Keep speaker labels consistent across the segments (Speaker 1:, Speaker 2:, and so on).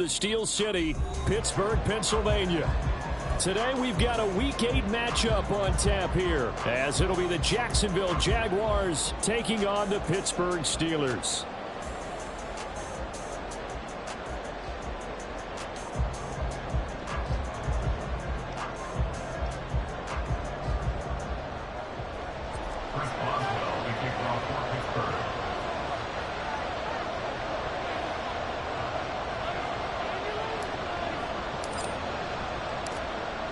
Speaker 1: The Steel City, Pittsburgh, Pennsylvania. Today we've got a Week 8 matchup on tap here, as it'll be the Jacksonville Jaguars taking on the Pittsburgh Steelers.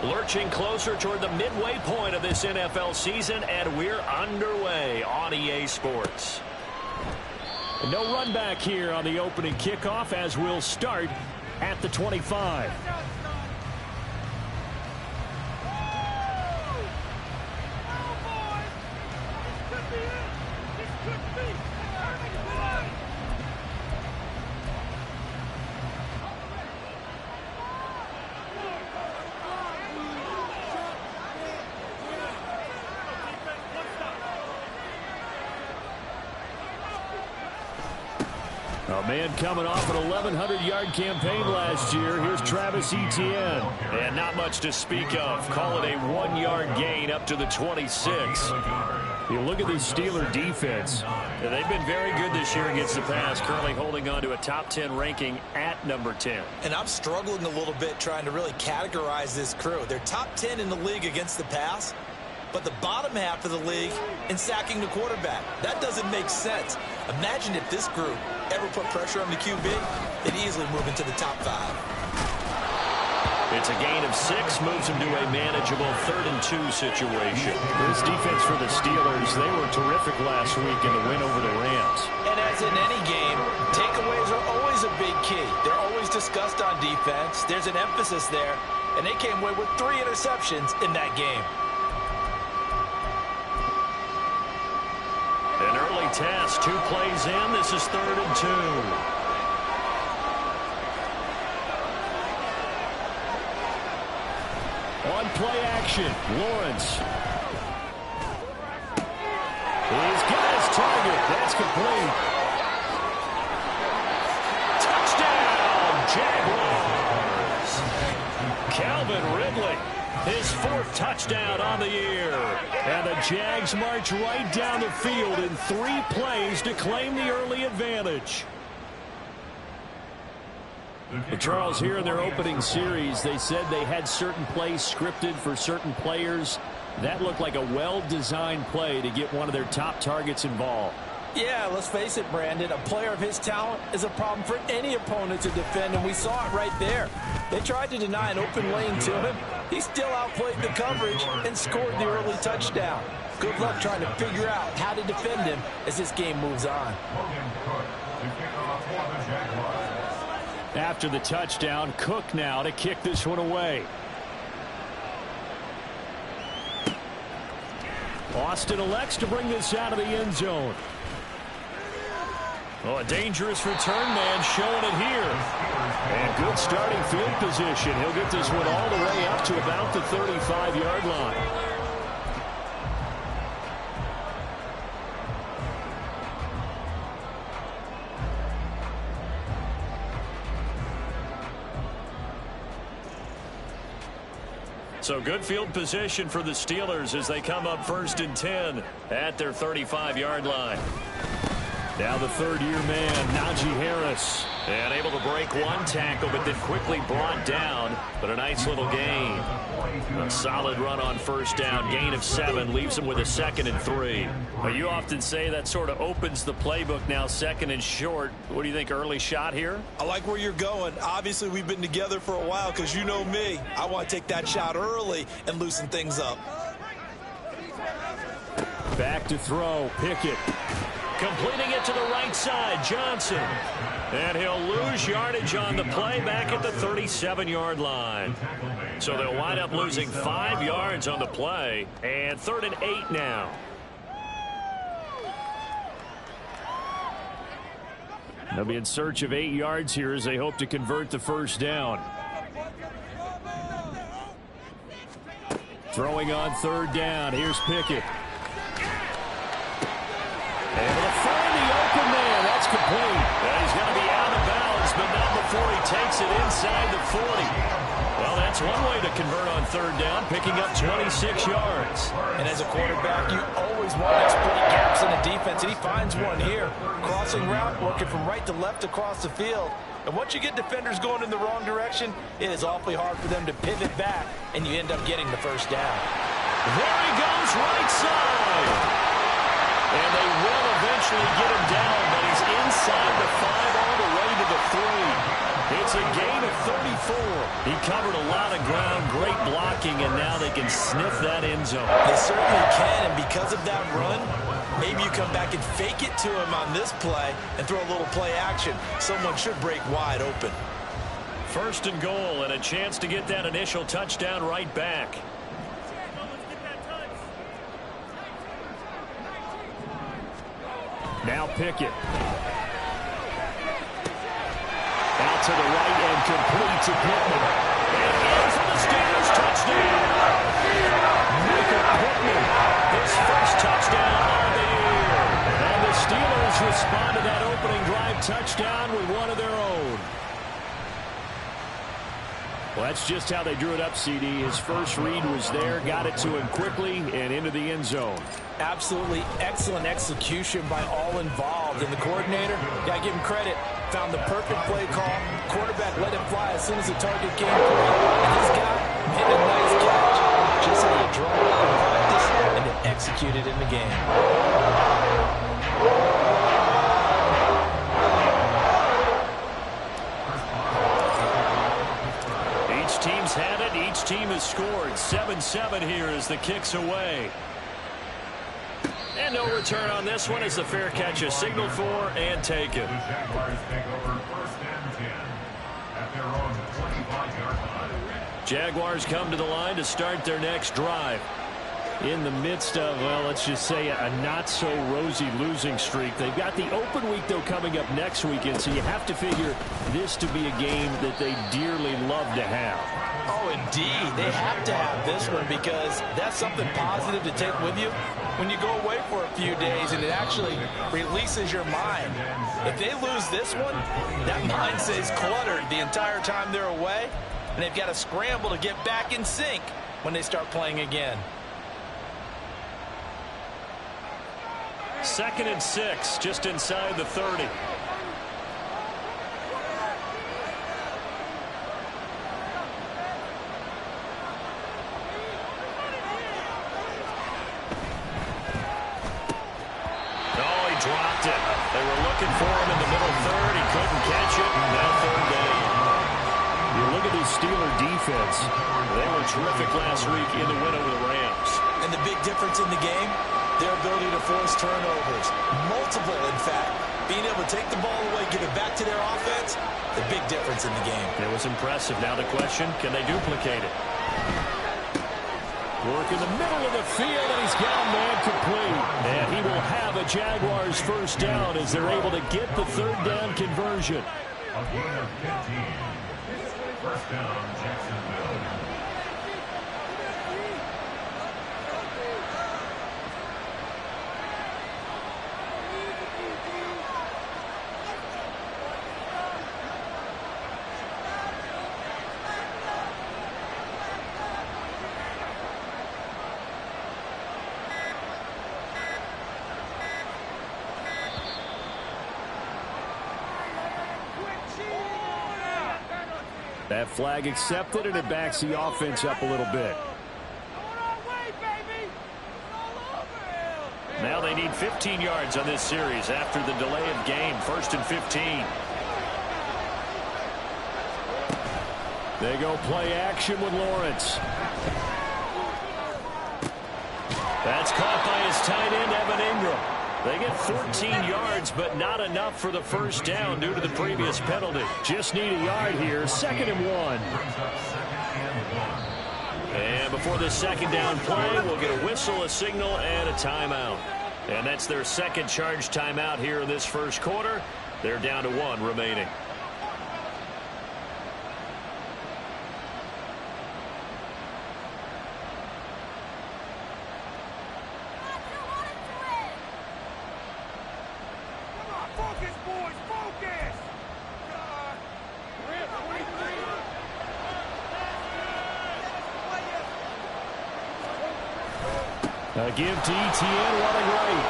Speaker 1: Lurching closer toward the midway point of this NFL season, and we're underway on EA Sports. No run back here on the opening kickoff, as we'll start at the 25. A man coming off an 1,100-yard campaign last year. Here's Travis Etienne. And not much to speak of. Call it a 1-yard gain up to the 26. You look at this Steeler defense. They've been very good this year against the pass, currently holding on to a top 10 ranking at number 10.
Speaker 2: And I'm struggling a little bit trying to really categorize this crew. They're top 10 in the league against the pass, but the bottom half of the league in sacking the quarterback. That doesn't make sense. Imagine if this group ever put pressure on the QB, they'd easily move into the top 5.
Speaker 1: It's a gain of 6, moves them to a manageable 3rd and 2 situation. This defense for the Steelers, they were terrific last week in the win over the Rams.
Speaker 2: And as in any game, takeaways are always a big key. They're always discussed on defense. There's an emphasis there, and they came away with 3 interceptions in that game.
Speaker 1: An early test, 2 plays in. This is 3rd and 2. On play action, Lawrence. He's got his target. That's complete. Touchdown, Jaguars. Calvin Ridley, his 4th touchdown on the year. And the Jags march right down the field in 3 plays to claim the early advantage. But Charles, here in their opening series, they said they had certain plays scripted for certain players. That looked like a well-designed play to get one of their top targets involved.
Speaker 2: Yeah, let's face it, Brandon. A player of his talent is a problem for any opponent to defend, and we saw it right there. They tried to deny an open lane to him. He still outplayed the coverage and scored the early touchdown. Good luck trying to figure out how to defend him as this game moves on.
Speaker 1: After the touchdown, Cook now to kick this one away. Austin elects to bring this out of the end zone. Oh, a dangerous return man showing it here. And good starting field position. He'll get this one all the way up to about the 35-yard line. So good field position for the Steelers as they come up 1st and 10 at their 35-yard line. Now the 3rd-year man, Najee Harris. And able to break 1 tackle, but then quickly brought down. But a nice little gain. A solid run on 1st down. Gain of 7 leaves him with a 2nd and 3. Well, you often say that sort of opens the playbook now, 2nd and short. What do you think, early shot here?
Speaker 2: I like where you're going. Obviously, we've been together for a while because you know me. I want to take that shot early and loosen things up.
Speaker 1: Back to throw, Pickett. Completing it to the right side, Johnson. And he'll lose yardage on the play back at the 37-yard line. So they'll wind up losing 5 yards on the play. And 3rd and 8 now. They'll be in search of 8 yards here as they hope to convert the 1st down. Throwing on 3rd down. Here's Pickett. Able to find the open man. That's complete. And he's going to be out of bounds, but not before before he takes it inside the 40. Well, that's one way to convert on third down, picking up 26 yards.
Speaker 2: And as a quarterback, you always want to exploit gaps in the defense, and he finds one here. Crossing route, working from right to left across the field. And once you get defenders going in the wrong direction, it is awfully hard for them to pivot back, and you end up getting the first down.
Speaker 1: There he goes, right side. And they will eventually get him down, but he's inside the 5 all the way to the 3. It's a gain of 34. He covered a lot of ground, great blocking, and now they can sniff that end zone.
Speaker 2: They certainly can, and because of that run, maybe you come back and fake it to him on this play and throw a little play action. Someone should break wide open.
Speaker 1: First and goal, and a chance to get that initial touchdown right back. Now Pickett. Out to the right and complete to Pittman. And in for the Steelers touchdown. Michael Pittman, his first touchdown on the year. And the Steelers respond to that opening drive touchdown with one of their own. Well, that's just how they drew it up, CD. His first read was there, got it to him quickly, and into the end zone. Absolutely excellent execution by all involved. And the coordinator, got to give him credit, found the perfect play call. Quarterback let it fly as soon as the target came through. And this guy made a nice catch. Just how you draw it out in practice and then execute it in the game. Team's had it. Each team has scored. 7-7 here as the kick's away. And no return on this one as the fair catch is signaled for and taken. The Jaguars take over first and 10 at their own 25-yard line. Jaguars come to the line to start their next drive. In the midst of, well, let's just say a not-so-rosy losing streak. They've got the open week, though, coming up next weekend, so you have to figure this to be a game that they dearly love to have. Oh, indeed. They have to have this one because that's something positive to take with you when you go away for a few days, and it actually releases your mind. If they lose this one, that mind stays cluttered the entire time they're away, and they've got to scramble to get back in sync when they start playing again. 2nd and 6, just inside the 30. Dropped it. They were looking for him in the middle third. He couldn't catch it. Now third down. You look at this Steeler defense. They were terrific last week in the win over the Rams. And the big difference in the game, their ability to force turnovers. Multiple, in fact. Being able to take the ball away, give it back to their offense, the big difference in the game. It was impressive. Now the question, can they duplicate it? Work in the middle of the field, and he's got a man complete. And he will have a Jaguars first down as they're able to get the third down conversion. A gain of 15. First down, Jacksonville. That flag accepted, and it backs the offense up a little bit. Now they need 15 yards on this series after the delay of game. 1st and 15. They go play action with Lawrence. That's caught by his tight end, Evan Ingram. They get 14 yards, but not enough for the first down due to the previous penalty. Just need a yard here. 2nd and 1. And before the second down play, we'll get a whistle, a signal, and a timeout. And that's their second charge timeout here in this first quarter. They're down to 1 remaining. A give to ETN running right.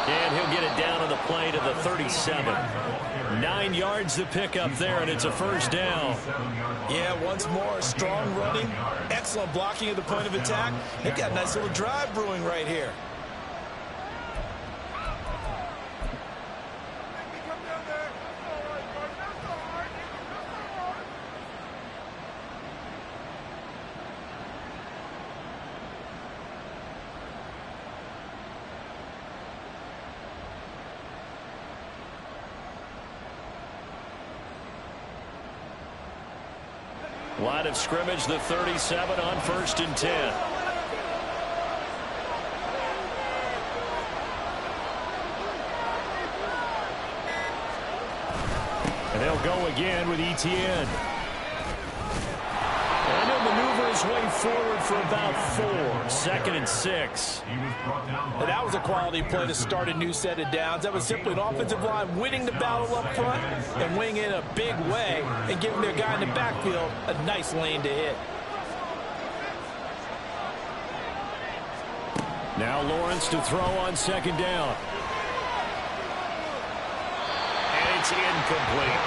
Speaker 1: And he'll get it down to the play to the 37. 9 yards to pick up there, and it's a first down.
Speaker 2: Yeah, once more, strong running, excellent blocking at the point of attack. They've got a nice little drive brewing right here.
Speaker 1: Line of scrimmage, the 37 on 1st and 10. And they'll go again with ETN. And he'll maneuver his way forward for about 4. 2nd and 6.
Speaker 2: And that was a quality play to start a new set of downs. That was simply an offensive line winning the battle up front and winning in a big way and giving their guy in the backfield a nice lane to hit.
Speaker 1: Now Lawrence to throw on 2nd down. And it's incomplete.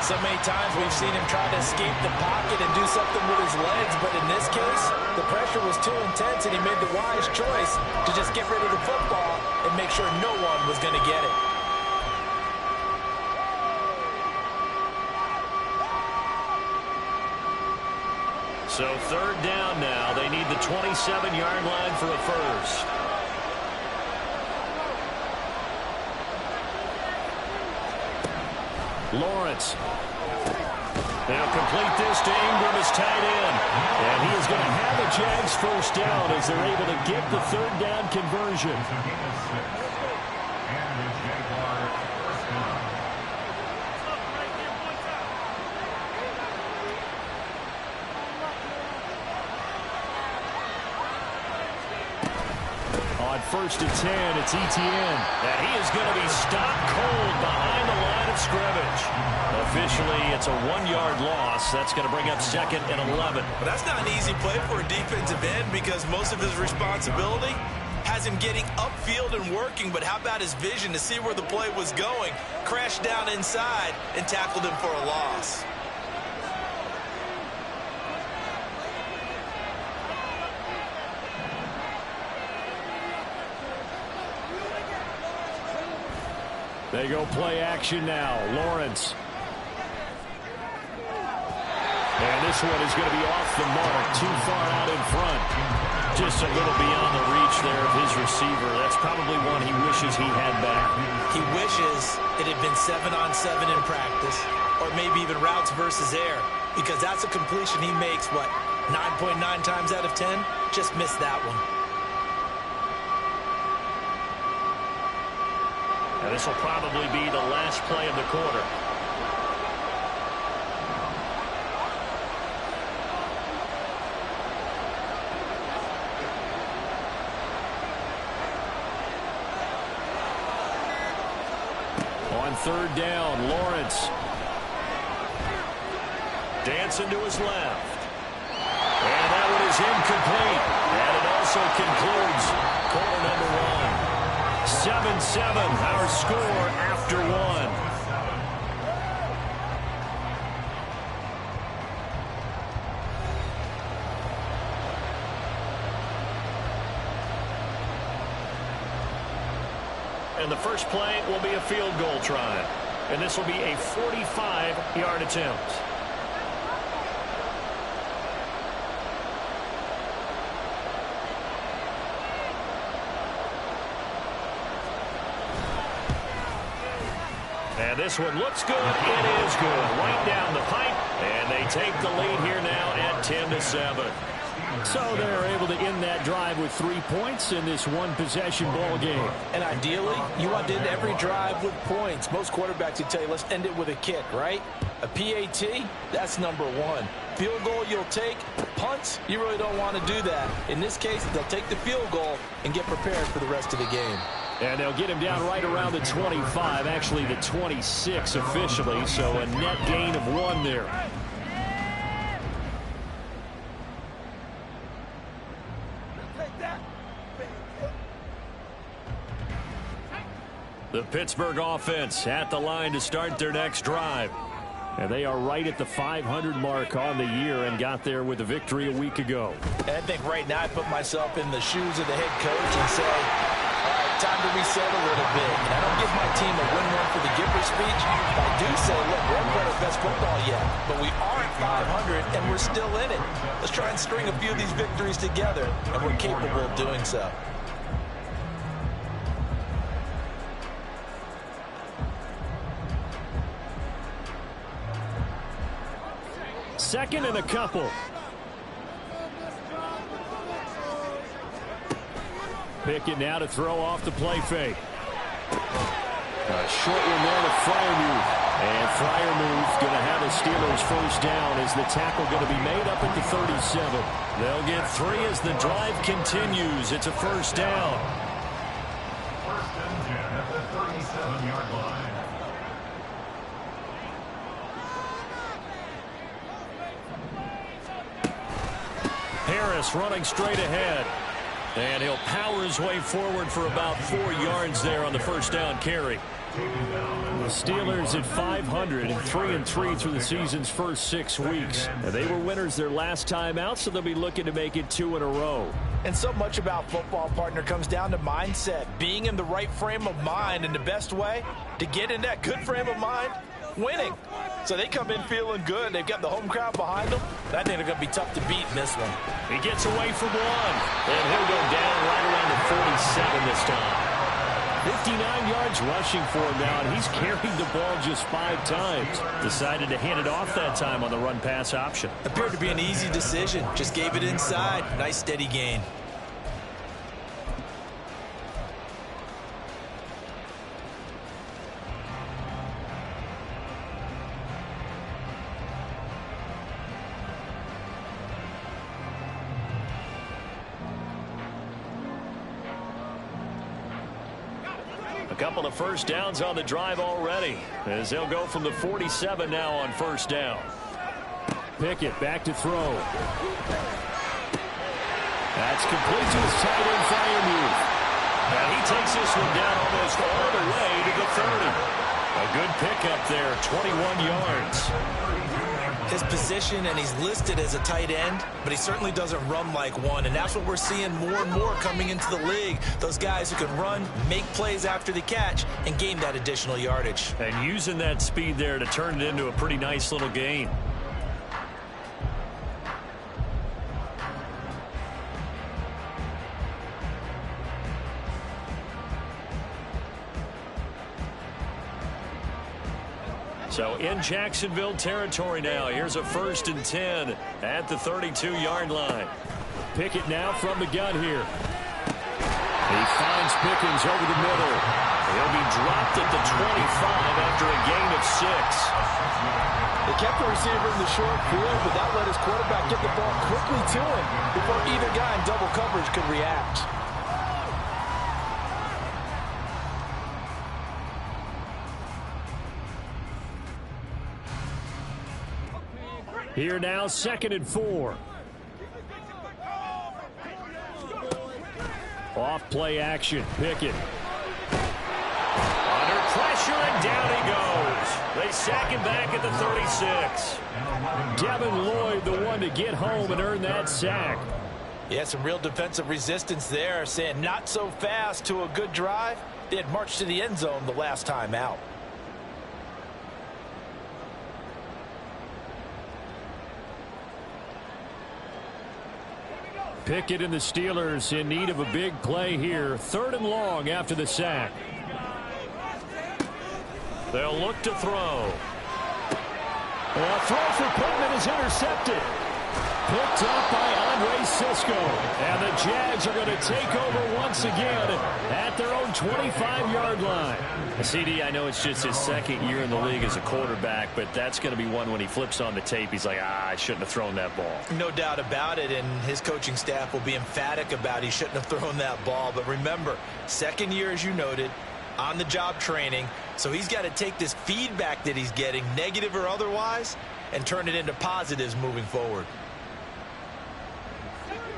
Speaker 2: So many times we've seen him try to escape the pocket and do something with his legs, but in this case, the pressure was too intense and he made the wise choice to just get rid of the football and make sure no one was going to get it.
Speaker 1: So 3rd down now. They need the 27-yard line for a first. Lawrence. They'll complete this to Ingram as tight end. And he is going to have a Jags first down as they're able to get the 3rd down conversion. On 1st and 10, it's ETN. And he is going to be stopped cold behind the line of scrimmage. Officially, it's a 1-yard loss. That's going to bring up 2nd and 11.
Speaker 2: But that's not an easy play for a defensive end because most of his responsibility has him getting upfield and working. But how about his vision to see where the play was going, crashed down inside, and tackled him for a loss.
Speaker 1: They go play action now. Lawrence. And this one is going to be off the mark. Too far out in front. Just a little beyond the reach there of his receiver. That's probably one he wishes he had back.
Speaker 2: He wishes it had been 7-on-7 in practice, or maybe even routes versus air, because that's a completion he makes, what, 9.9 times out of 10? Just missed that one.
Speaker 1: Now this will probably be the last play of the quarter. On 3rd down, Lawrence. Dancing to his left. And that one is incomplete. And it also concludes quarter number 1. 7-7, our score after 1. And the first play will be a field goal try. And this will be a 45-yard attempt. And this one looks good. It is good. Right down the pipe. And they take the lead here now at 10-7. So they're able to end that drive with 3 points in this one-possession ball game.
Speaker 2: And ideally, you want to end every drive with points. Most quarterbacks would tell you, let's end it with a kick, right? A PAT, that's number 1. Field goal you'll take. Punts, you really don't want to do that. In this case, they'll take the field goal and get prepared for the rest of the game.
Speaker 1: And they'll get him down right around the 25, actually the 26 officially, so a net gain of 1 there. The Pittsburgh offense at the line to start their next drive. And they are right at the 500 mark on the year and got there with a victory a week ago.
Speaker 2: And I think right now I put myself in the shoes of the head coach and say, all right, time to reset a little bit. And I don't give my team a win one for the giver speech. I do say, look, we haven't played our best football yet, but we are at 500 and we're still in it. Let's try and string a few of these victories together, and we're capable of doing so.
Speaker 1: Second and a couple. Pickett now to throw off the play fake. A short one there to Freiermuth. And Freiermuth going to have a Steelers first down as the tackle going to be made up at the 37. They'll get 3 as the drive continues. It's a first down.
Speaker 3: First and 10 at the 37-yard line.
Speaker 1: Harris running straight ahead. And he'll power his way forward for about 4 yards there on the first down carry. The Steelers at 500 and 3-3 through the season's first 6 weeks. They were winners their last time out, so they'll be looking to make it 2 in a row.
Speaker 2: And so much about football, partner, comes down to mindset. Being in the right frame of mind, and the best way to get in that good frame of mind, winning. So they come in feeling good. They've got the home crowd behind them. I think they're going to be tough to beat in this one.
Speaker 1: He gets away from one, and he'll go down right around the 47 this time. 59 yards rushing for him now, and he's carried the ball just 5 times. Decided to hand it off that time on the run-pass option.
Speaker 2: Appeared to be an easy decision. Just gave it inside. Nice steady gain.
Speaker 1: Couple of first downs on the drive already as they'll go from the 47 now on first down. Pickett back to throw. That's complete to his tight end, Freiermuth. And he takes this one down almost all the way to the 30. A good pickup there, 21 yards.
Speaker 2: His position, and he's listed as a tight end, but he certainly doesn't run like one, and that's what we're seeing more and more coming into the league. Those guys who can run, make plays after the catch, and gain that additional yardage.
Speaker 1: And using that speed there to turn it into a pretty nice little gain. So in Jacksonville territory now. Here's a 1st and 10 at the 32-yard line. Pickett now from the gun here. He finds Pickens over the middle. He'll be dropped at the 25 after a gain of 6.
Speaker 2: They kept the receiver in the short field, but that let his quarterback get the ball quickly to him before either guy in double coverage could react.
Speaker 1: Here now, 2nd and 4. Off play action, Pickett. Under pressure, and down he goes. They sack him back at the 36. Devin Lloyd, the one to get home and earn that sack.
Speaker 2: Yeah, some real defensive resistance there, saying not so fast to a good drive. They had marched to the end zone the last time out.
Speaker 1: Pickett and the Steelers in need of a big play here. 3rd and long after the sack. They'll look to throw. A throw for Pittman is intercepted. Picked up by Andre Cisco. And the Jags are going to take over once again at their own 25-yard line. CD, I know it's just his 2nd year in the league as a quarterback, but that's going to be one when he flips on the tape, he's like, I shouldn't have thrown that ball.
Speaker 2: No doubt about it, and his coaching staff will be emphatic about he shouldn't have thrown that ball. But remember, 2nd year, as you noted, on-the-job training, so he's got to take this feedback that he's getting, negative or otherwise, and turn it into positives moving forward.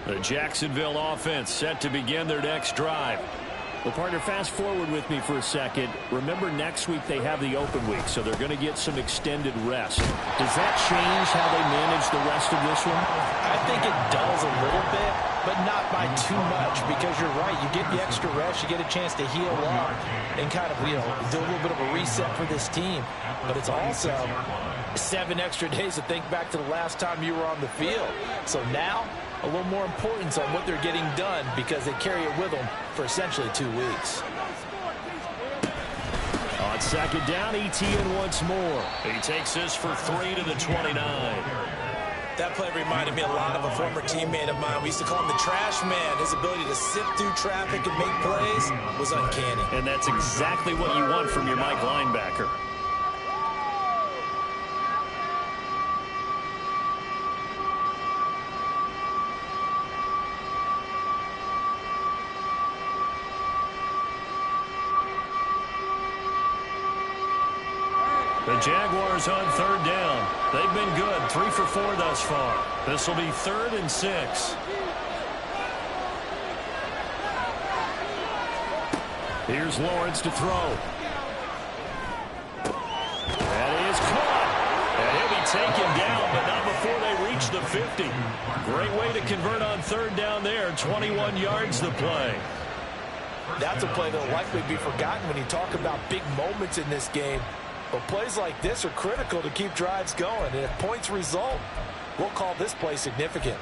Speaker 1: The Jacksonville offense set to begin their next drive. Well, partner, fast forward with me for a second. Remember, next week they have the open week, so they're going to get some extended rest. Does that change how they manage the rest of this one?
Speaker 2: I think it does a little bit, but not by too much, because you're right. You get the extra rest, you get a chance to heal up and kind of, do a little bit of a reset for this team. But it's also 7 extra days to think back to the last time you were on the field. So now, a little more importance on what they're getting done because they carry it with them for essentially 2 weeks.
Speaker 1: On second down, ETN once more. He takes this for 3 to the 29.
Speaker 2: That play reminded me a lot of a former teammate of mine. We used to call him the trash man. His ability to sift through traffic and make plays was uncanny.
Speaker 1: And that's exactly what you want from your Mike linebacker. The Jaguars on third down. They've been good, 3 for 4 thus far. This will be 3rd and 6. Here's Lawrence to throw. That is caught. And he'll be taken down, but not before they reach the 50. Great way to convert on third down there. 21 yards the play.
Speaker 2: That's a play that will likely be forgotten when you talk about big moments in this game. But plays like this are critical to keep drives going. And if points result, we'll call this play significant.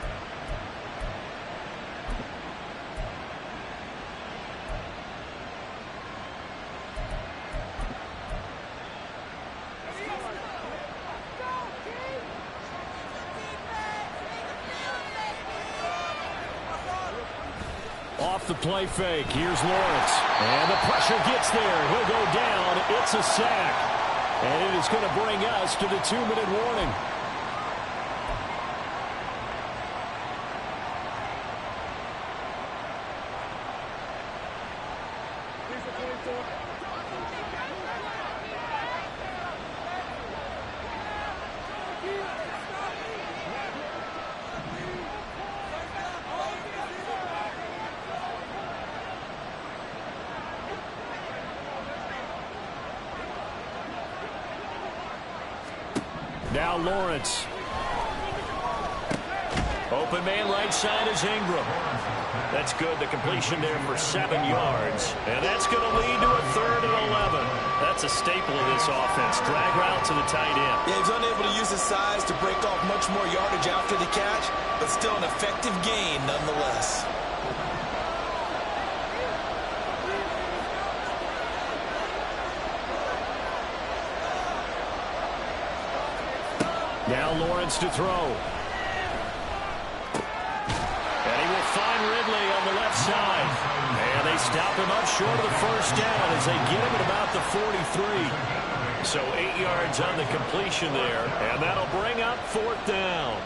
Speaker 1: Off the play fake, here's Lawrence. And the pressure gets there. He'll go down. It's a sack. And it is going to bring us to the 2-minute warning. Now Lawrence. Open man right side is Ingram. That's good. The completion there for 7 yards. And that's going to lead to a 3rd and 11. That's a staple of this offense. Drag route to the tight end.
Speaker 2: Yeah, he's unable to use his size to break off much more yardage after the catch, but still an effective gain nonetheless.
Speaker 1: Now Lawrence to throw. And he will find Ridley on the left side. And they stop him up short of the first down as they get him at about the 43. So 8 yards on the completion there. And that'll bring up 4th down.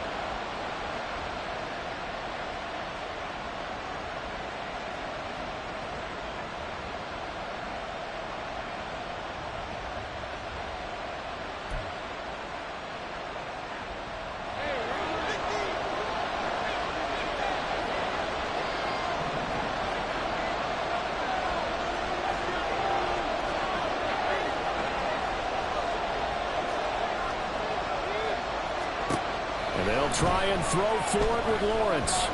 Speaker 1: They'll try and throw for it with Lawrence.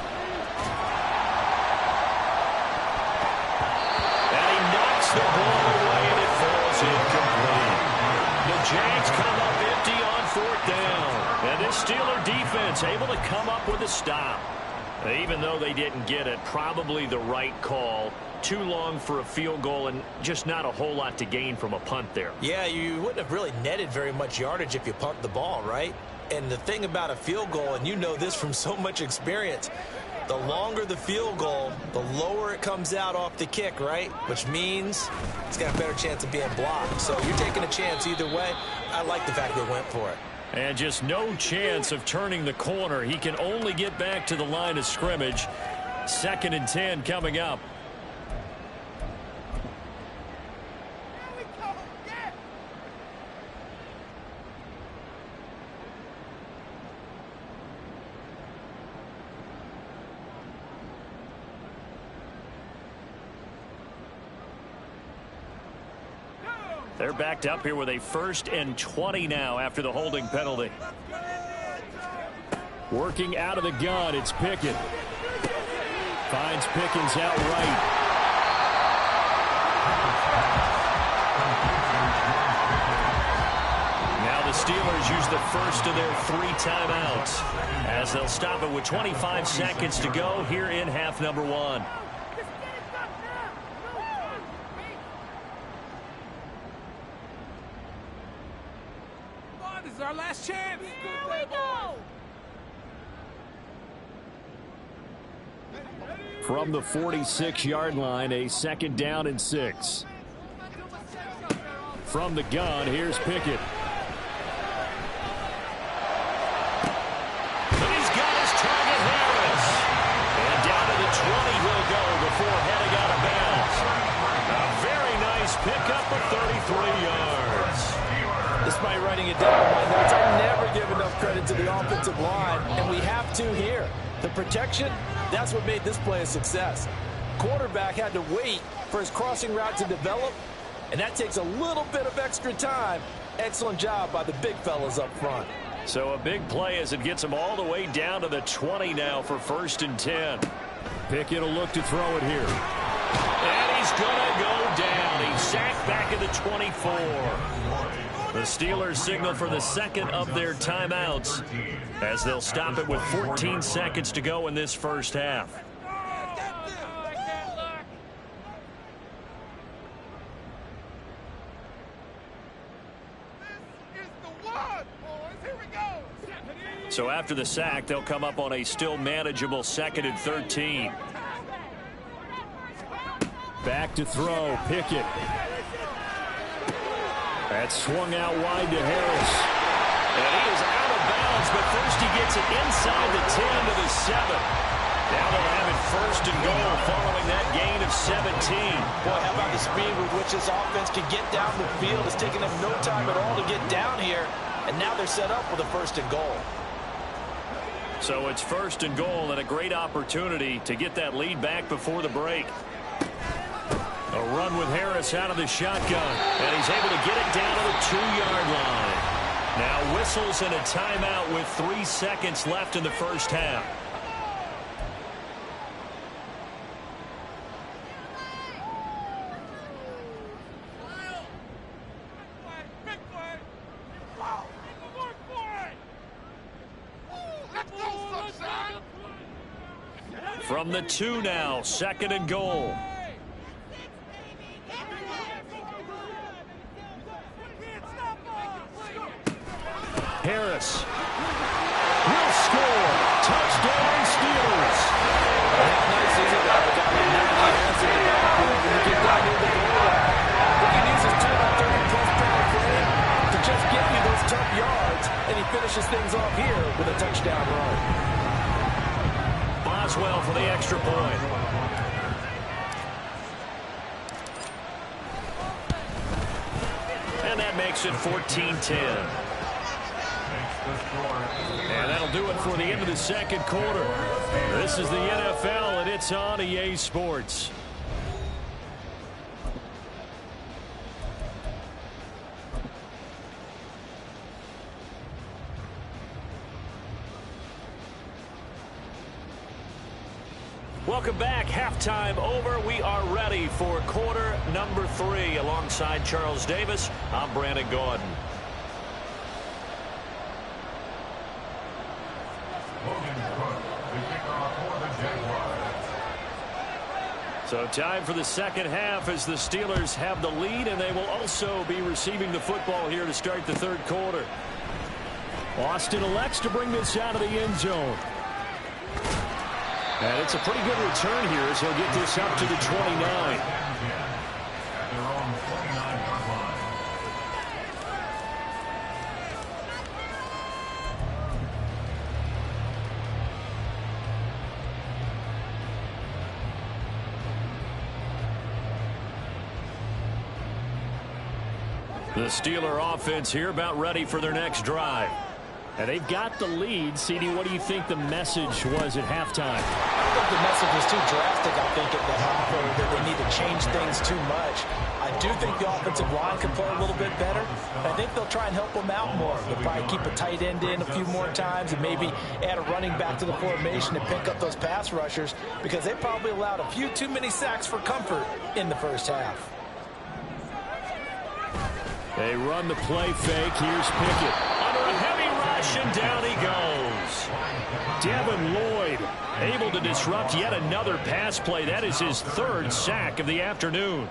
Speaker 1: And he knocks the ball away, and it falls incomplete. The Jags come up empty on 4th down. And this Steeler defense able to come up with a stop. Even though they didn't get it, probably the right call. Too long for a field goal and just not a whole lot to gain from a punt there.
Speaker 2: Yeah, you wouldn't have really netted very much yardage if you pumped the ball, right? And the thing about a field goal, and you know this from so much experience, the longer the field goal, the lower it comes out off the kick, right? Which means it's got a better chance of being blocked. So you're taking a chance either way. I like the fact they went for it.
Speaker 1: And just no chance of turning the corner. He can only get back to the line of scrimmage. 2nd and 10 coming up. They're backed up here with a 1st and 20 now after the holding penalty. Working out of the gun, it's Pickett. Finds Pickens out right. Now the Steelers use the first of their 3 timeouts as they'll stop it with 25 seconds to go here in half number 1.
Speaker 4: This is our last chance.
Speaker 5: Here we go.
Speaker 1: From the 46-yard line, a 2nd down and 6. From the gun, here's Pickett. And he's got his target, Harris. And down to the 20 he'll go before heading out of bounds. A very nice pickup of 33 yards.
Speaker 2: Despite writing it down in my notes, I never give enough credit to the offensive line, and we have to here. The protection, that's what made this play a success. Quarterback had to wait for his crossing route to develop, and that takes a little bit of extra time. Excellent job by the big fellas up front.
Speaker 1: So a big play as it gets him all the way down to the 20 now for 1st and 10. Pickett will look to throw it here. And he's going to go down. He's sacked back at the 24. The Steelers signal for the 2nd of their timeouts as they'll stop it with 14 seconds to go in this first half. So after the sack, they'll come up on a still manageable 2nd and 13. Back to throw, Pickett. That's swung out wide to Harris. And he is out of bounds, but first he gets it inside the 10 to the 7. Now they'll have it 1st and goal following that gain of 17.
Speaker 2: Boy, how about the speed with which this offense can get down the field? It's taken them no time at all to get down here, and now they're set up with a 1st and goal.
Speaker 1: So it's 1st and goal and a great opportunity to get that lead back before the break. A run with Harris out of the shotgun, and he's able to get it down to the 2-yard line. Now whistles and a timeout with 3 seconds left in the first half. From the 2 now, 2nd and goal. Harris will score. Touchdown, Steelers.
Speaker 2: How nice is it that we got Najee Harris in the backfield when you get down near the goal line? He can use his 230-plus-pound frame to just get you those tough yards, and he finishes things off here with a touchdown run.
Speaker 1: Boswell for the extra point. And that makes it 14-10. And that'll do it for the end of the 2nd quarter. This is the NFL, and it's on EA Sports. Welcome back. Halftime over. We are ready for quarter number 3. Alongside Charles Davis, I'm Brandon Gordon. So time for the 2nd half as the Steelers have the lead, and they will also be receiving the football here to start the 3rd quarter. Austin elects to bring this out of the end zone. And it's a pretty good return here as he'll get this up to the 29. The Steeler offense here about ready for their next drive. And they've got the lead. CD, what do you think the message was at halftime?
Speaker 2: I think the message was too drastic, I think, at the half, or that they need to change things too much. I do think the offensive line can play a little bit better. I think they'll try and help them out more. They'll probably keep a tight end in a few more times and maybe add a running back to the formation and pick up those pass rushers, because they probably allowed a few too many sacks for comfort in the first half.
Speaker 1: They run the play fake. Here's Pickett. Under a heavy rush, and down he goes. Devin Lloyd able to disrupt yet another pass play. That is his third sack of the afternoon.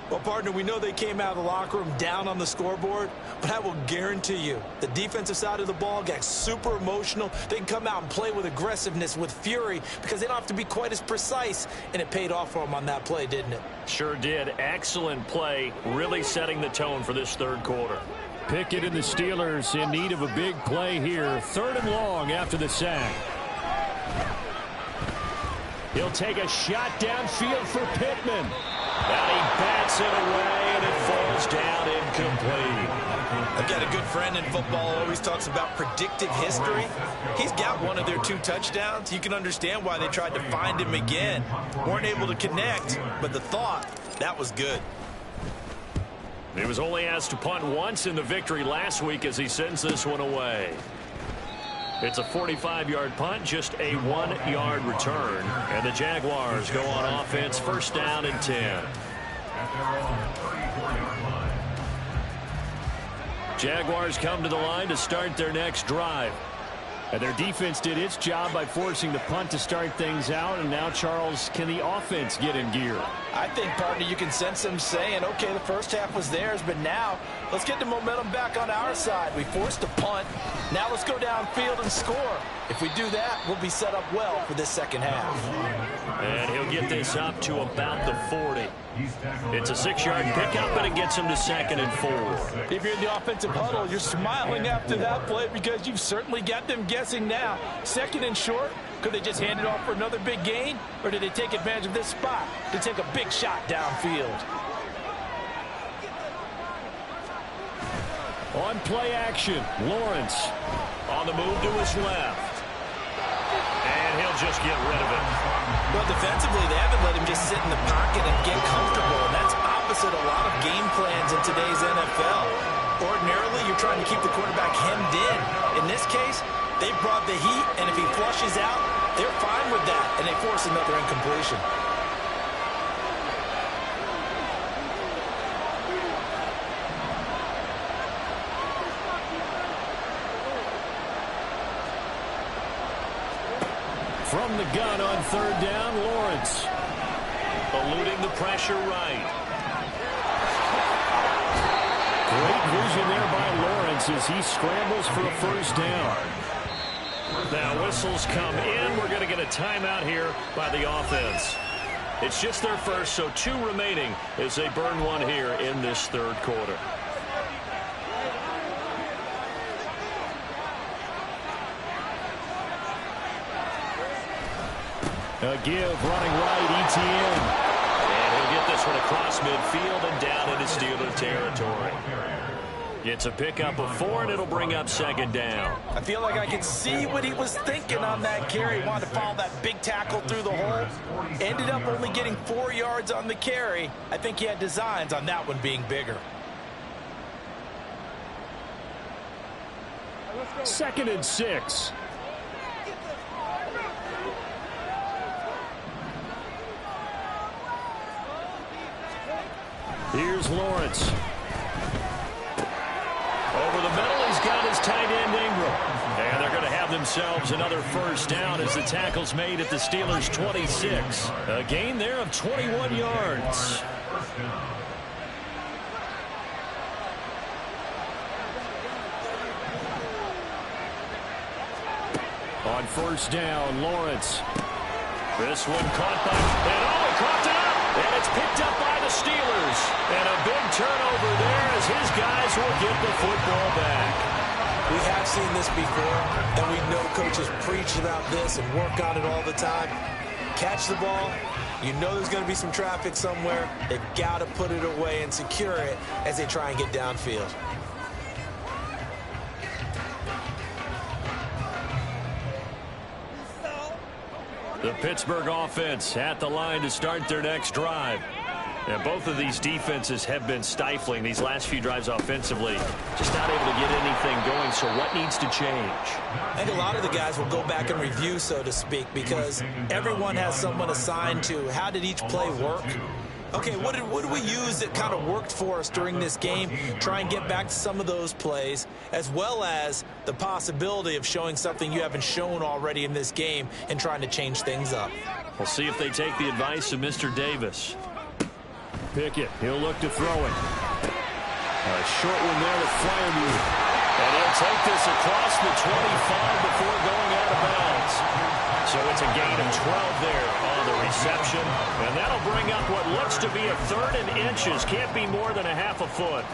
Speaker 2: Well, partner, we know they came out of the locker room down on the scoreboard, but I will guarantee you the defensive side of the ball got super emotional. They can come out and play with aggressiveness, with fury, because they don't have to be quite as precise, and it paid off for them on that play, didn't it?
Speaker 1: Sure did. Excellent play, really setting the tone for this third quarter. Pickett and the Steelers in need of a big play here. 3rd and long after the sack. He'll take a shot downfield for Pittman. And he bats it away, and it falls down incomplete.
Speaker 2: I've got a good friend in football who always talks about predictive history. He's got one of their 2 touchdowns. You can understand why they tried to find him again. Weren't able to connect, but the thought, that was good.
Speaker 1: He was only asked to punt once in the victory last week as he sends this one away. It's a 45-yard punt, just a 1-yard return. And the Jaguars go on offense, 1st down and 10. Jaguars come to the line to start their next drive. And their defense did its job by forcing the punt to start things out. And now, Charles, can the offense get in gear?
Speaker 2: I think, partner, you can sense them saying, okay, the first half was theirs, but now let's get the momentum back on our side. We forced a punt. Now let's go downfield and score. If we do that, we'll be set up well for this second half.
Speaker 1: And he'll get this up to about the 40. It's a 6-yard pickup, and it gets him to 2nd and 4.
Speaker 2: If you're in the offensive huddle, you're smiling after that play because you've certainly got them guessing now. 2nd and short, could they just hand it off for another big gain? Or did they take advantage of this spot to take a big shot downfield?
Speaker 1: On play action, Lawrence on the move to his left. And he'll just get rid of it.
Speaker 2: Well, defensively, they haven't let him just sit in the pocket and get comfortable. And that's opposite a lot of game plans in today's NFL. Ordinarily, you're trying to keep the quarterback hemmed in. In this case, they brought the heat, and if he flushes out, they're fine with that, and they force another incompletion.
Speaker 1: From the gun on 3rd down, Lawrence. Eluding the pressure right. Great vision there by Lawrence as he scrambles for a 1st down. Now whistles come in. We're going to get a timeout here by the offense. It's just their first, so 2 remaining as they burn one here in this 3rd quarter. A give, running right, Etienne. And he'll get this one across midfield and down into Steeler territory. It's a pickup of 4, and it'll bring up 2nd down.
Speaker 2: I feel like I can see what he was thinking on that carry. He wanted to follow that big tackle through the hole. Ended up only getting 4 yards on the carry. I think he had designs on that one being bigger.
Speaker 1: 2nd and 6. Here's Lawrence. Over the middle, he's got his tight end Ingram. And they're going to have themselves another 1st down as the tackle's made at the Steelers' 26. A gain there of 21 yards. On 1st down, Lawrence. This one caught by, and he caught it up, and it's picked up by the Steelers. And a big turnover there as his guys will get the football back.
Speaker 2: We have seen this before, and we know coaches preach about this and work on it all the time. Catch the ball. You know there's going to be some traffic somewhere. They've got to put it away and secure it as they try and get downfield.
Speaker 1: The Pittsburgh offense at the line to start their next drive. And both of these defenses have been stifling these last few drives offensively. Just not able to get anything going, so what needs to change?
Speaker 2: I think a lot of the guys will go back and review, so to speak, because everyone has someone assigned to how did each play work. Okay, what did we use that kind of worked for us during this game? Try and get back to some of those plays, as well as the possibility of showing something you haven't shown already in this game and trying to change things up.
Speaker 1: We'll see if they take the advice of Mr. Davis. Pickett, he'll look to throw it. A short one there to Fryermuth. And he'll take this across the 25 before going out of bounds. So it's a gain of 12 there on the reception. And that'll bring up what looks to be a 3rd and inches. Can't be more than a half a foot.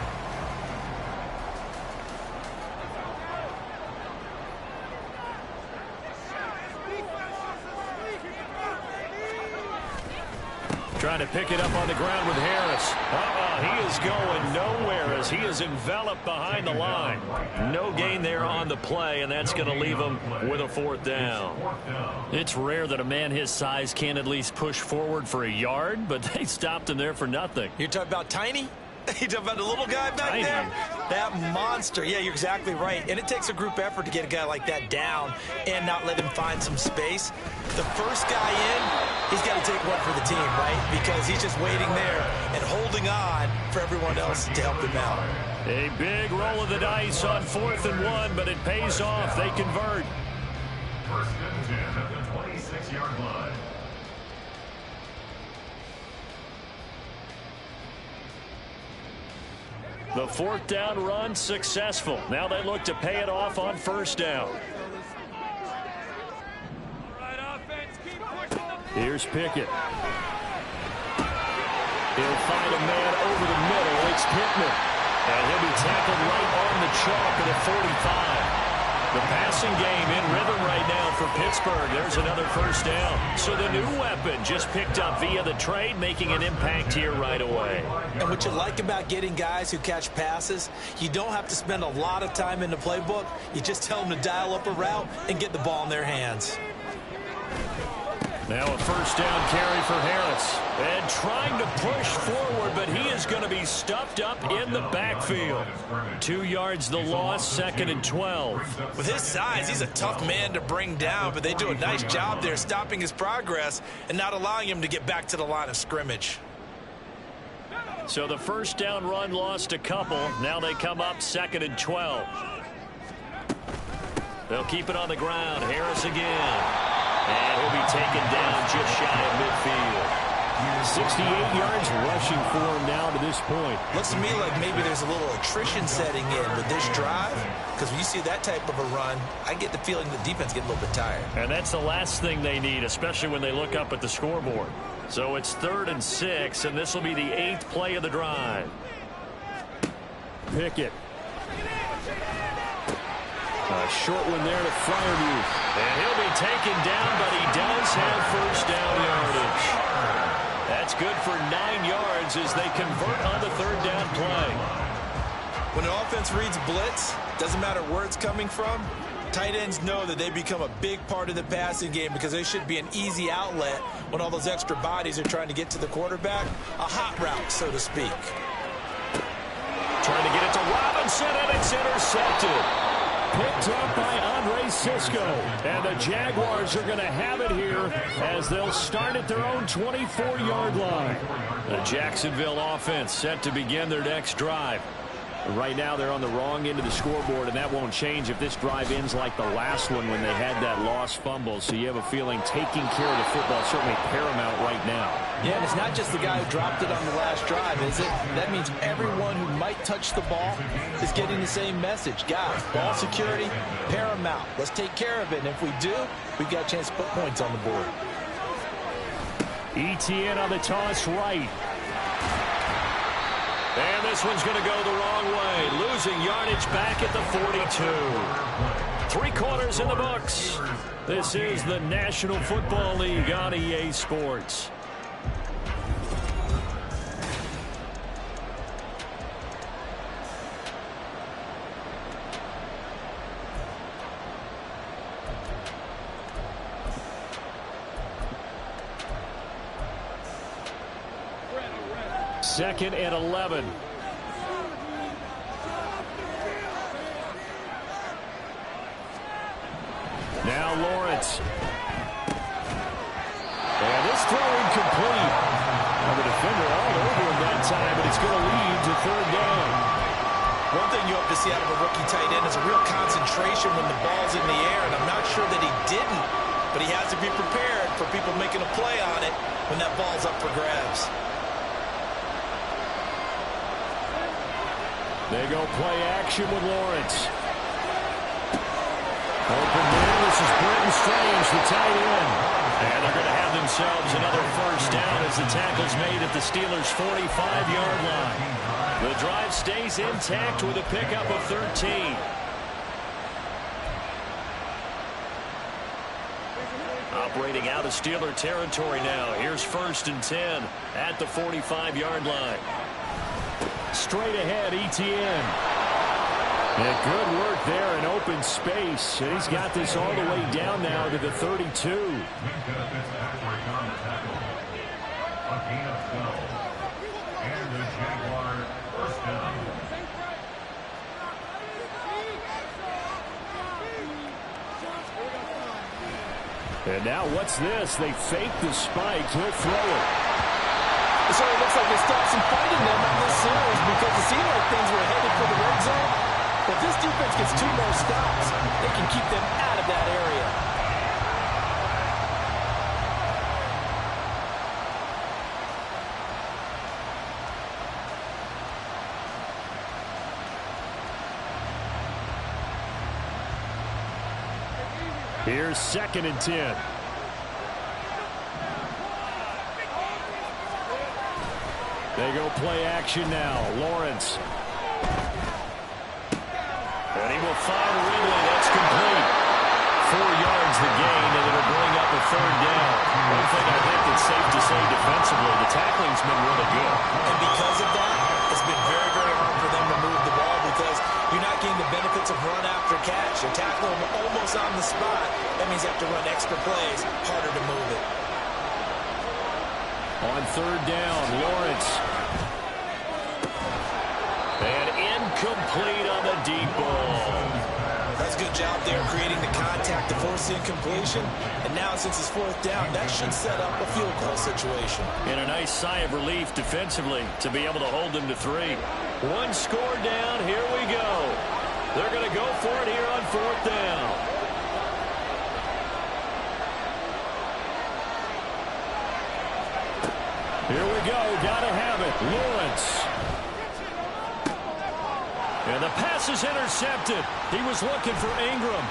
Speaker 1: Trying to pick it up on the ground with Harris. He is going nowhere as he is enveloped behind the line. No gain there on the play, and that's going to leave him with a 4th down. It's rare that a man his size can at least push forward for a yard, but they stopped him there for nothing.
Speaker 2: You're talking about Tiny? You talking about the little guy back there? That monster. Yeah, you're exactly right. And it takes a group effort to get a guy like that down and not let him find some space. The first guy in, he's got to take one for the team, right? Because he's just waiting there and holding on for everyone else to help him out.
Speaker 1: A big roll of the dice on 4th and 1, but it pays off. They convert.
Speaker 3: 1st and 10 at the 26-yard line.
Speaker 1: The 4th down run successful. Now they look to pay it off on 1st down. Here's Pickett. He'll find a man over the middle. It's Pittman. And he'll be tackled right on the chalk at the 45. The passing game in rhythm right now for Pittsburgh. There's another 1st down. So the new weapon just picked up via the trade, making an impact here right away.
Speaker 2: And what you like about getting guys who catch passes, you don't have to spend a lot of time in the playbook. You just tell them to dial up a route and get the ball in their hands.
Speaker 1: Now a 1st down carry for Harris. And trying to push forward, but he is going to be stuffed up in the backfield. 2 yards the loss, 2nd and 12.
Speaker 2: With his size, he's a tough man to bring down, but they do a nice job there stopping his progress and not allowing him to get back to the line of scrimmage.
Speaker 1: So the 1st down run lost a couple. Now they come up 2nd and 12. They'll keep it on the ground. Harris again. And he'll be taken down just shy of midfield. 68 yards rushing for him now to this point.
Speaker 2: Looks to me like maybe there's a little attrition setting in with this drive, because when you see that type of a run, I get the feeling the defense get a little bit tired.
Speaker 1: And that's the last thing they need, especially when they look up at the scoreboard. So it's 3rd and 6, and this will be the 8th play of the drive. Pickett. A short one there to Fryermuth. And he'll be taken down, but he does have 1st down yardage. That's good for 9 yards as they convert on the 3rd down play.
Speaker 2: When an offense reads blitz, doesn't matter where it's coming from, tight ends know that they become a big part of the passing game because they should be an easy outlet when all those extra bodies are trying to get to the quarterback. A hot route, so to speak.
Speaker 1: Trying to get it to Robinson, and it's intercepted. Picked up by Andre Cisco. And the Jaguars are going to have it here as they'll start at their own 24-yard line. The Jacksonville offense set to begin their next drive. Right now they're on the wrong end of the scoreboard, and that won't change if this drive ends like the last one when they had that lost fumble. So you have a feeling taking care of the football is certainly paramount right now.
Speaker 2: Yeah, and it's not just the guy who dropped it on the last drive, is it? That means everyone who might touch the ball is getting the same message. Guys, ball security, paramount. Let's take care of it, and if we do, we've got a chance to put points on the board.
Speaker 1: ETN on the toss right. And this one's going to go the wrong way. Losing yardage back at the 42. 3 quarters in the books. This is the National Football League on EA Sports. 2nd and 11. Now Lawrence. And this throw incomplete. Well, the defender all over him that time, but it's going to lead to 3rd down.
Speaker 2: One thing you hope to see out of a rookie tight end is a real concentration when the ball's in the air, and I'm not sure that he didn't, but he has to be prepared for people making a play on it when that ball's up for grabs.
Speaker 1: They go play action with Lawrence. Open man, this is Britton Strange, the tight end. And they're going to have themselves another 1st down as the tackle's made at the Steelers' 45-yard line. The drive stays intact with a pickup of 13. Operating out of Steeler territory now. Here's 1st and 10 at the 45-yard line. Straight ahead, Etienne. And good work there in open space. And he's got this all the way down now to the 32. And now what's this? They fake the spike. He'll throw it.
Speaker 2: So it looks like they stopped some fighting them on this series because it seemed like things were headed for the red zone. If this defense gets 2 more stops, they can keep them out of that area.
Speaker 1: Here's 2nd and 10. They go play action now. Lawrence. And he will find Ridley. That's complete. 4 yards the gain, and it'll bring up a 3rd down. One thing I think that's safe to say defensively, the tackling's been really good.
Speaker 2: And because of that, it's been very, very hard for them to move the ball because you're not getting the benefits of run after catch. You're tackling them almost on the spot. That means you have to run extra plays, harder to move it.
Speaker 1: On 3rd down, Lawrence. And incomplete on the deep ball.
Speaker 2: That's a good job there creating the contact to force the incompletion. And now since it's 4th down, that should set up a field goal situation.
Speaker 1: And a nice sigh of relief defensively to be able to hold them to 3. 1 score down. Here we go. They're going to go for it here on 4th down. Here we go. Gotta have it. Lawrence. And the pass is intercepted. He was looking for Ingram.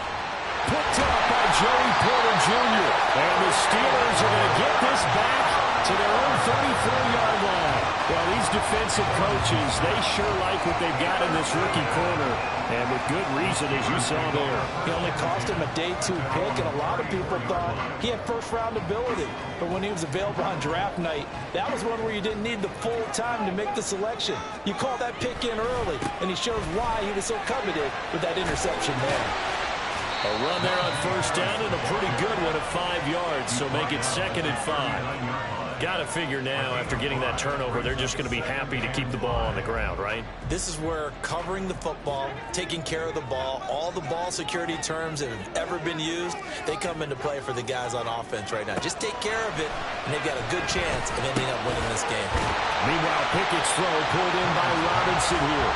Speaker 1: Picked up by Joey Porter Jr. And the Steelers are going to get this back to their own 34-yard line. Well, these defensive coaches, they sure like what they've got in this rookie corner. And with good reason, as you saw there.
Speaker 2: He only cost him a day 2 pick, and a lot of people thought he had 1st-round ability. But when he was available on draft night, that was one where you didn't need the full time to make the selection. You call that pick in early, and he shows why he was so coveted with that interception there.
Speaker 1: A run there on 1st down and a pretty good one at 5 yards, so make it 2nd and 5. Got to figure now, after getting that turnover, they're just going to be happy to keep the ball on the ground, right?
Speaker 2: This is where covering the football, taking care of the ball, all the ball security terms that have ever been used, they come into play for the guys on offense right now. Just take care of it, and they've got a good chance of ending up winning this game.
Speaker 1: Meanwhile, Pickett's throw pulled in by Robinson here.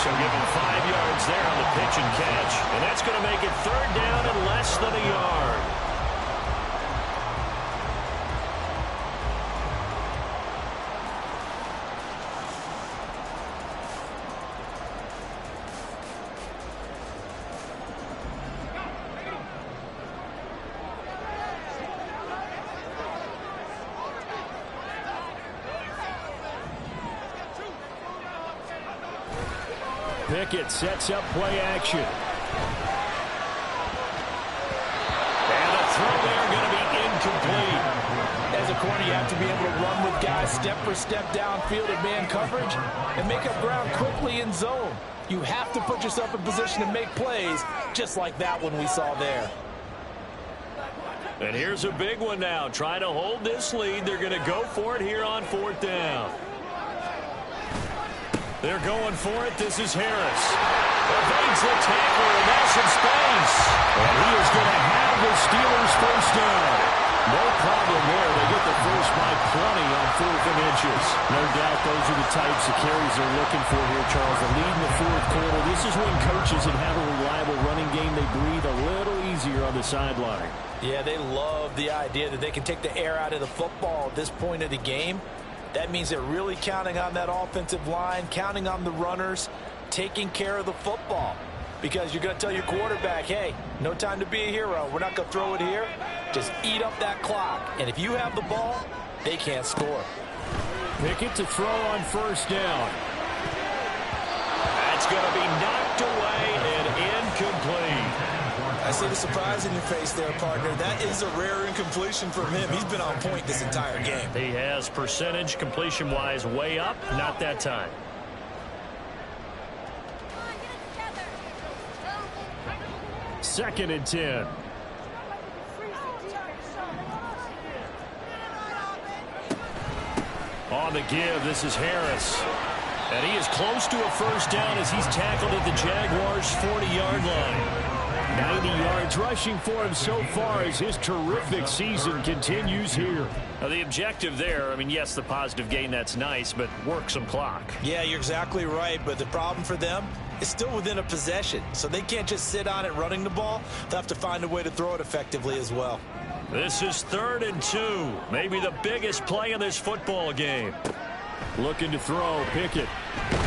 Speaker 1: So give him 5 yards there on the pitch and catch. And that's going to make it 3rd down and less than a yard. Pickett sets up play action. And a throw there going to be incomplete.
Speaker 2: As a corner, you have to be able to run with guys step for step downfield in man coverage and make up ground quickly in zone. You have to put yourself in position to make plays just like that one we saw there.
Speaker 1: And here's a big one now. Trying to hold this lead. They're going to go for it here on 4th down. They're going for it. This is Harris. Evades the tackler, and that's some space. And he is going to have the Steelers first down. No problem there. They get the first by plenty on 4th and inches. No doubt those are the types of carries they're looking for here, Charles. The lead in the 4th quarter. This is when coaches that have a reliable running game, they breathe a little easier on the sideline.
Speaker 2: Yeah, they love the idea that they can take the air out of the football at this point of the game. That means they're really counting on that offensive line, counting on the runners, taking care of the football. Because you're going to tell your quarterback, hey, no time to be a hero. We're not going to throw it here. Just eat up that clock. And if you have the ball, they can't score.
Speaker 1: Pickett to throw on first down. That's going to be knocked away and incomplete.
Speaker 2: I see the surprise in your face there, partner. That is a rare incompletion from him. He's been on point this entire game.
Speaker 1: He has percentage completion-wise way up. Not that time. Second and 10. On the give, this is Harris. And he is close to a first down as he's tackled at the Jaguars' 40-yard line. 90 yards rushing for him so far as his terrific season continues here. Now the objective there, I mean, yes, the positive gain, that's nice, but work some clock.
Speaker 2: Yeah, you're exactly right, but the problem for them is still within a possession, so they can't just sit on it running the ball. They'll have to find a way to throw it effectively as well.
Speaker 1: This is 3rd and 2, maybe the biggest play in this football game. Looking to throw, Pickett. Oh,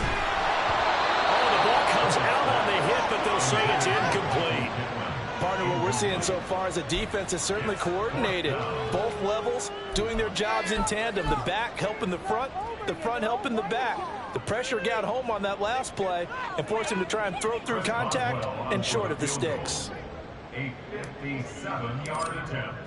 Speaker 1: the ball comes out on the hit, but they'll say it's incomplete.
Speaker 2: Partner, what we're seeing so far is a defense is certainly coordinated. Both levels doing their jobs in tandem. The back helping the front helping the back. The pressure got home on that last play and forced him to try and throw through contact and short of the sticks.
Speaker 3: A 57-yard attempt.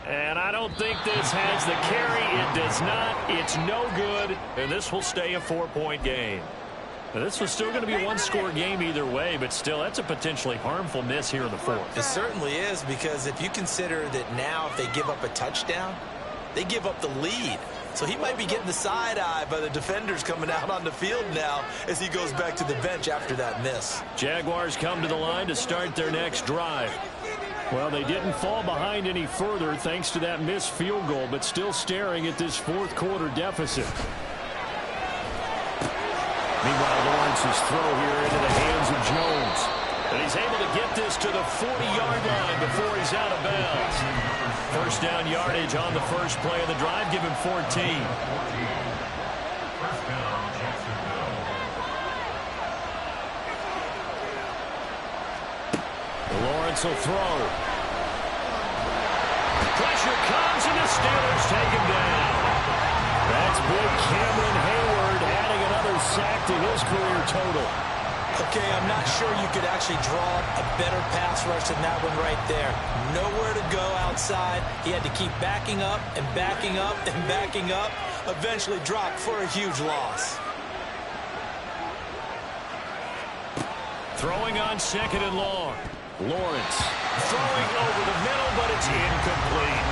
Speaker 1: And I don't think this has the carry. It does not. It's no good. And this will stay a 4-point game. Now, this was still going to be a one-score game either way, but still, that's a potentially harmful miss here in the 4th.
Speaker 2: It certainly is, because if you consider that now if they give up a touchdown, they give up the lead. So he might be getting the side eye by the defenders coming out on the field now as he goes back to the bench after that miss.
Speaker 1: Jaguars come to the line to start their next drive. Well, they didn't fall behind any further thanks to that missed field goal, but still staring at this 4th quarter deficit. Meanwhile, Lawrence's throw here into the hands of Jones. And he's able to get this to the 40-yard line before he's out of bounds. First down yardage on the first play of the drive. Give him 14.
Speaker 3: First down, Jacksonville.
Speaker 1: Lawrence will throw. Pressure comes, and the Steelers take him down. That's big Cameron Hayward adding another sack to his career total.
Speaker 2: Okay, I'm not sure you could actually draw a better pass rush than that one right there. Nowhere to go outside. He had to keep backing up and backing up and backing up. Eventually dropped for a huge loss.
Speaker 1: Throwing on 2nd and long. Lawrence throwing over the middle, but it's incomplete.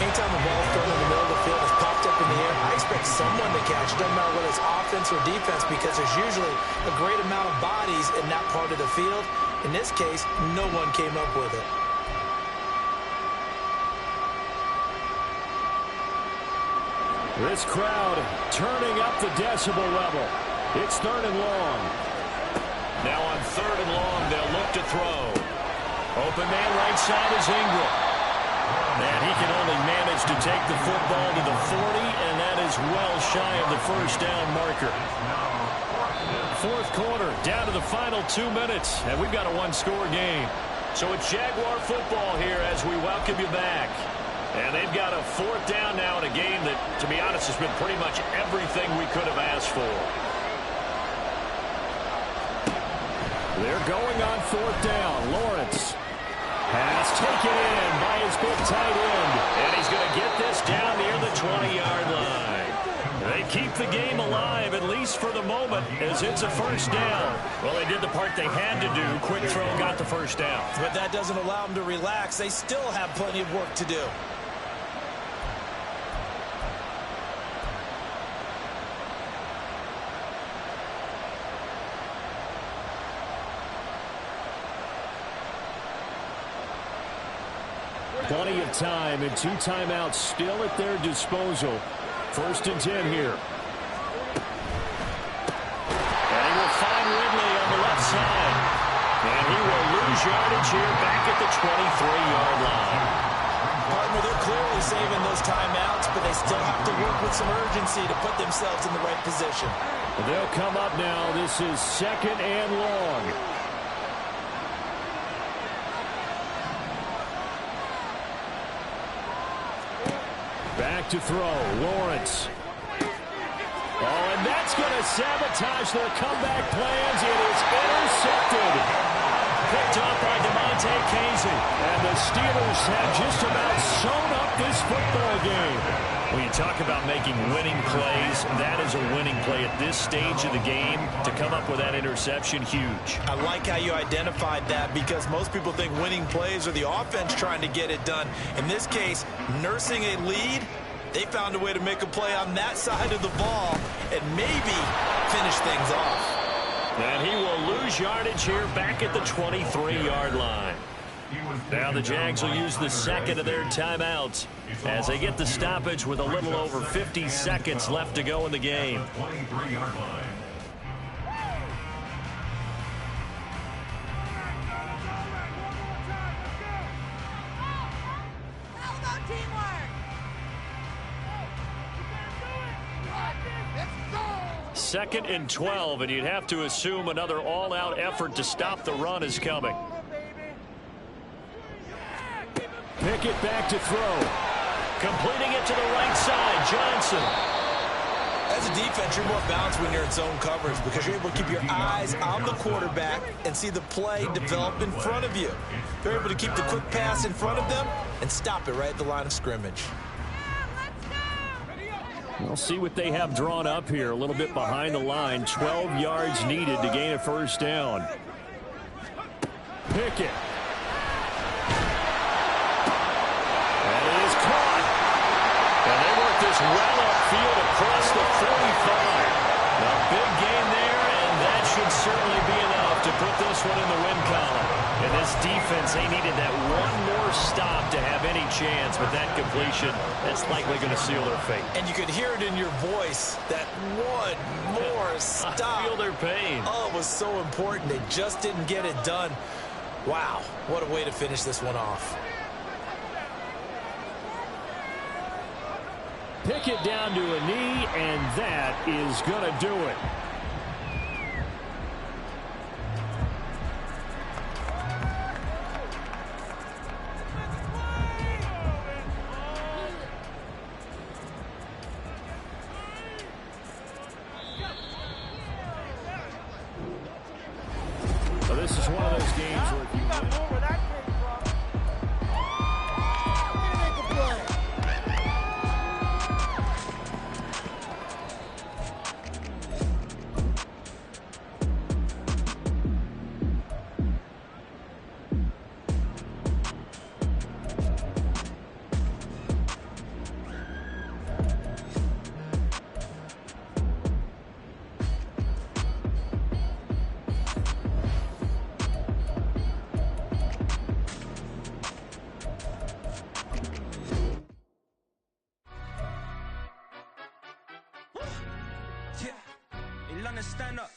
Speaker 2: Anytime the ball thrown in the middle of the field is popped up in the air, I expect someone to catch. Doesn't matter whether it's offense or defense, because there's usually a great amount of bodies in that part of the field. In this case, no one came up with it.
Speaker 1: This crowd turning up the decibel level. It's 3rd and long. Now on 3rd and long, they'll look to throw. Open man right side is Ingram. And he can only manage to take the football to the 40, and that is well shy of the first down marker. 4th quarter, down to the final 2 minutes, and we've got a one-score game. So it's Jaguar football here as we welcome you back. And they've got a 4th down now in a game that, to be honest, has been pretty much everything we could have asked for. They're going on 4th down. Lawrence. Pass taken in by his big tight end. And he's going to get this down near the 20-yard line. They keep the game alive, at least for the moment, as it's a first down. Well, they did the part they had to do. Quick throw got the first down.
Speaker 2: But that doesn't allow them to relax. They still have plenty of work to do.
Speaker 1: Plenty of time and 2 timeouts still at their disposal. 1st and 10 here. And he will find Ridley on the left side. And he will lose yardage here back at the 23-yard line.
Speaker 2: Partner, they're clearly saving those timeouts, but they still have to work with some urgency to put themselves in the right position.
Speaker 1: They'll come up now. This is 2nd and long. Back to throw. Lawrence. Oh, and that's going to sabotage their comeback plans. It is intercepted. Picked up by DeMonte Casey. And the Steelers have just about sewn up this football game. When you talk about making winning plays, that is a winning play at this stage of the game. To come up with that interception, huge.
Speaker 2: I like how you identified that, because most people think winning plays are the offense trying to get it done. In this case, nursing a lead, they found a way to make a play on that side of the ball and maybe finish things off.
Speaker 1: And he will lose yardage here back at the 23-yard line. Now the Jags will use the 2nd of their timeouts as they get the stoppage with a little over 50 seconds left to go in the game.
Speaker 3: 23-yard line.
Speaker 1: Second and 12, and you'd have to assume another all-out effort to stop the run is coming. Pickett back to throw. Completing it to the right side, Johnson.
Speaker 2: As a defense, you're more balanced when you're in zone coverage because you're able to keep your eyes on the quarterback and see the play develop in front of you. You're able to keep the quick pass in front of them and stop it right at the line of scrimmage.
Speaker 1: We'll see what they have drawn up here. A little bit behind the line. 12 yards needed to gain a 1st down. Pickett. And it is caught. And they work this well upfield across the 45. A big gain there, and that should certainly be enough to put this one in the win column. And this defense, they needed that one more stop to have any chance, but that completion, that's likely going to seal their fate.
Speaker 2: And you could hear it in your voice, that one more stop.
Speaker 1: I feel their pain.
Speaker 2: Oh, it was so important. They just didn't get it done. Wow, what a way to finish this one off.
Speaker 1: Pickett down to a knee, and that is going to do it. So this is one of those games where if you win,
Speaker 4: Yeah, 일란에 stand up.